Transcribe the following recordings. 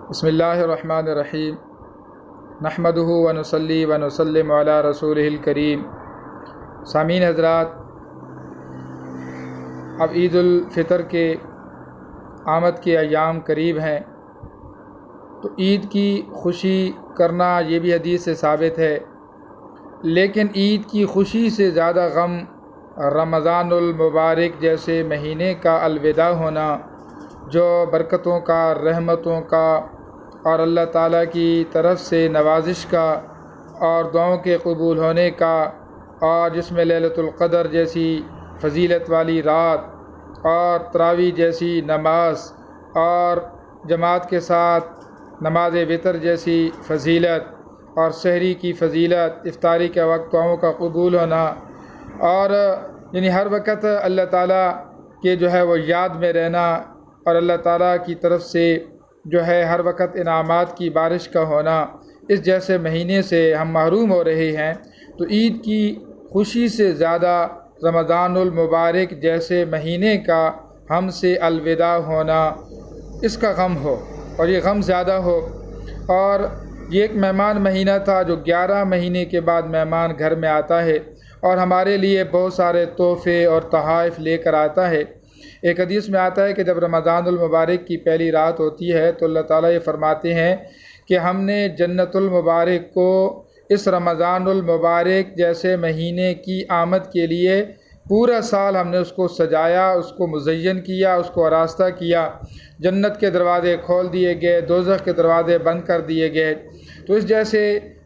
बिस्मिल्लाहिर्रहमानिर्रहीम नहमदुहु व नुसल्ली व नुसल्लिम अला रसूलिहिल करीम। सामीन हज़रात, अब ईद उल फ़ितर के आमद के अयाम करीब हैं, तो ईद की खुशी करना ये भी हदीस से साबित है। लेकिन ईद की खुशी से ज़्यादा गम रमज़ानुल मुबारक जैसे महीने का अलविदा होना, जो बरकतों का, रहमतों का और अल्लाह ताला की तरफ से नवाजिश का और दुआओं के कबूल होने का, और जिसमें लैलतुल क़द्र जैसी फ़जीलत वाली रात और तरावी जैसी नमाज और जमात के साथ नमाज वितर जैसी फ़जीलत और सहरी की फ़जीलत, इफ्तारी के वक्त दुआओं का कबूल होना, और यानी हर वक्त अल्लाह ताला के जो है वो याद में रहना और अल्लाह ताला की तरफ से जो है हर वक्त इनामात की बारिश का होना, इस जैसे महीने से हम महरूम हो रहे हैं। तो ईद की खुशी से ज़्यादा रमज़ानुल मुबारक जैसे महीने का हमसे अलविदा होना, इसका गम हो, और ये गम ज़्यादा हो। और ये एक मेहमान महीना था जो 11 महीने के बाद मेहमान घर में आता है और हमारे लिए बहुत सारे तोहफ़े और तोहफ़े लेकर आता है। एक हदीस में आता है कि जब रमज़ानुल मुबारक की पहली रात होती है तो अल्लाह ताला ये फरमाते हैं कि हमने जन्नतुल मुबारक को इस रमज़ानुल मुबारक जैसे महीने की आमद के लिए पूरा साल हमने उसको सजाया, उसको मुज़य्यन किया, उसको आरास्ता किया। जन्नत के दरवाज़े खोल दिए गए, दोज़ख के दरवाज़े बंद कर दिए गए। तो इस जैसे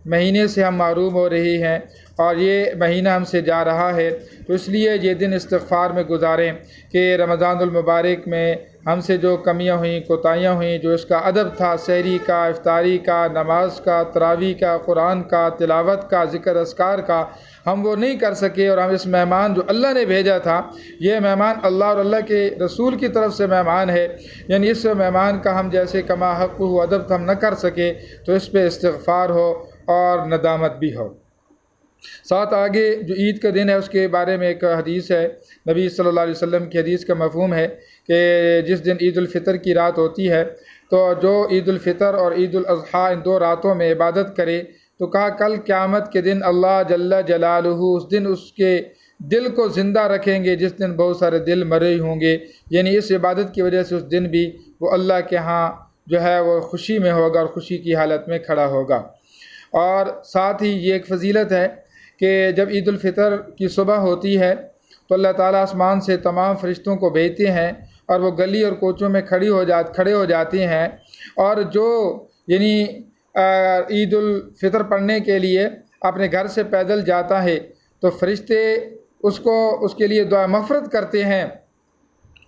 महीने से हम महरूम हो रही हैं और ये महीना हमसे जा रहा है, तो इसलिए ये दिन इस्तिग़फ़ार में गुजारें कि रमज़ानुल मुबारक में हमसे जो कमियां हुई, कोताहियाँ हुई, जो इसका अदब था, सहरी का, इफ्तारी का, नमाज का, तरावी का, कुरान का, तिलावत का, ज़िक्र अस्कार का, हम वो नहीं कर सके। और हम इस मेहमान जो अल्लाह ने भेजा था, ये मेहमान अल्लाह और अल्लाह के रसूल की तरफ से मेहमान है, यानी इस मेहमान का हम जैसे कमा हक़्क़ुहु अदब हम न कर सके, तो इस पर इस्तिग़फ़ार हो और नदामत भी हो। साथ आगे जो ईद का दिन है उसके बारे में एक हदीस है, नबी सल्लल्लाहु अलैहि वसल्लम की हदीस का मफ़हूम है कि जिस दिन ईद उल फ़ितर की रात होती है, तो जो ईद उल फ़ितर और ईद उल अज़हा इन दो रातों में इबादत करे, तो कहा कल क़यामत के दिन अल्लाह जल्ल जलालुहु उस दिन उसके दिल को ज़िंदा रखेंगे जिस दिन बहुत सारे दिल मरे होंगे, यानी इस इबादत की वजह से उस दिन भी वो अल्लाह के यहाँ जो है वो खुशी में होगा और ख़ुशी की हालत में खड़ा होगा। और साथ ही ये एक फ़जीलत है कि जब ईद उल फ़ितर की सुबह होती है तो अल्लाह ताला आसमान से तमाम फ़रिश्तों को भेजते हैं और वो गली और कोचों में खड़े हो जाते हैं, और जो यानी ईद उल फ़ितर पढ़ने के लिए अपने घर से पैदल जाता है तो फ़रिश्ते उसको उसके लिए दुआ मग़फ़िरत करते हैं।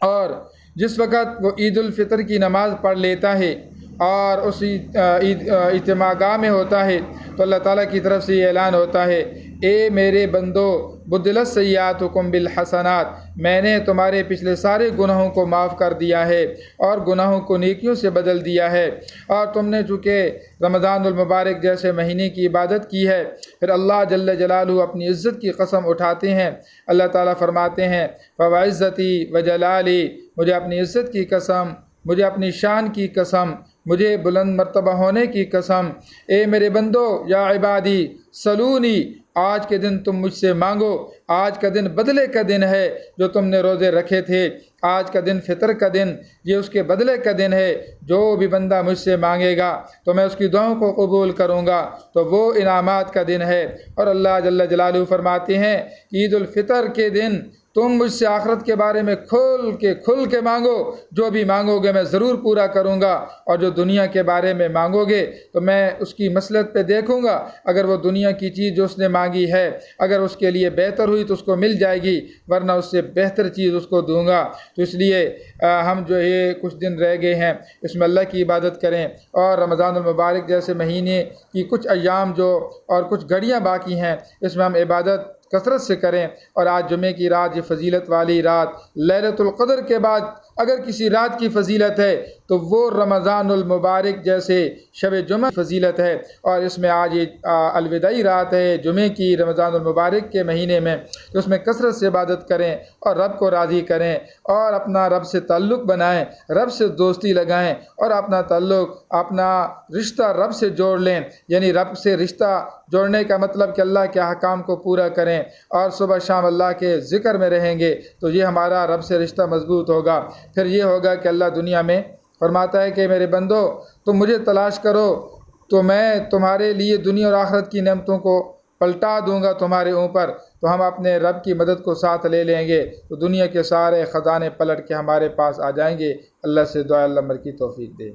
और जिस वक़्त वो ईद उल फ़ितर की नमाज़ पढ़ लेता है और उस इज्तिमागाह में होता है तो अल्लाह ताला की तरफ से ये ऐलान होता है, ए मेरे बंदो बुद्दिलत सय्यातुकुम बिल हसनात, मैंने तुम्हारे पिछले सारे गुनाहों को माफ़ कर दिया है और गुनाहों को नेकियों से बदल दिया है। और तुमने चूँकि रमज़ानुल मुबारक जैसे महीने की इबादत की है, फिर अल्लाह जल्ल जलालुहु अपनी इज़्ज़त की कसम उठाते हैं। अल्लाह ताला फरमाते हैं, फ़वइज़्ज़ती व जलाली, मुझे अपनी इज़्ज़त की कसम, मुझे अपनी शान की कसम, मुझे बुलंद मर्तबा होने की कसम, ए मेरे बंदो या इबादी सलूनी, आज के दिन तुम मुझसे मांगो। आज का दिन बदले का दिन है, जो तुमने रोज़े रखे थे, आज का दिन फ़ितर का दिन, ये उसके बदले का दिन है। जो भी बंदा मुझसे मांगेगा तो मैं उसकी दुआओं को कबूल करूँगा, तो वो इनामात का दिन है। और अल्लाह जल्ल जलालुहु फरमाते हैं कि ईद उल फ़ितर के दिन तुम मुझसे आखिरत के बारे में खुल के मांगो, जो भी मांगोगे मैं ज़रूर पूरा करूँगा, और जो दुनिया के बारे में मांगोगे तो मैं उसकी मसलत पे देखूँगा। अगर वो दुनिया की चीज़ जो उसने मांगी है अगर उसके लिए बेहतर हुई तो उसको मिल जाएगी, वरना उससे बेहतर चीज़ उसको दूँगा। तो इसलिए हम जो ये कुछ दिन रह गए हैं इसमें अल्लाह की इबादत करें, और रमज़ानुल मुबारक जैसे महीने की कुछ अय्याम जो और कुछ घड़ियाँ बाकी हैं इसमें हम इबादत कसरत से करें। और आज जुमे की रात, ये फ़जीलत वाली रात, लैलतुल क़द्र के बाद अगर किसी रात की फ़जीलत है तो वो रमज़ानुल मुबारक जैसे शब जुमा फजीलत है, और इसमें आज ये अलविदाई रात है जुमे की रमज़ानुल मुबारक के महीने में, तो उसमें कसरत से इबादत करें और रब को राज़ी करें और अपना रब से ताल्लुक़ बनाएं, रब से दोस्ती लगाएं और अपना ताल्लुक़, अपना रिश्ता रब से जोड़ लें। यानी रब से रिश्ता जोड़ने का मतलब कि अल्लाह के अहकाम को पूरा करें और सुबह शाम अल्लाह के ज़िक्र में रहेंगे, तो ये हमारा रब से रिश्ता मजबूत होगा। फिर ये होगा कि अल्लाह दुनिया में फरमाता है कि मेरे बंदो तुम मुझे तलाश करो तो मैं तुम्हारे लिए दुनिया और आखिरत की नेमतों को पलटा दूंगा तुम्हारे ऊपर। तो हम अपने रब की मदद को साथ ले लेंगे तो दुनिया के सारे ख़जाने पलट के हमारे पास आ जाएंगे। अल्लाह से दुआ अल्लाह मर की तौफीक दे।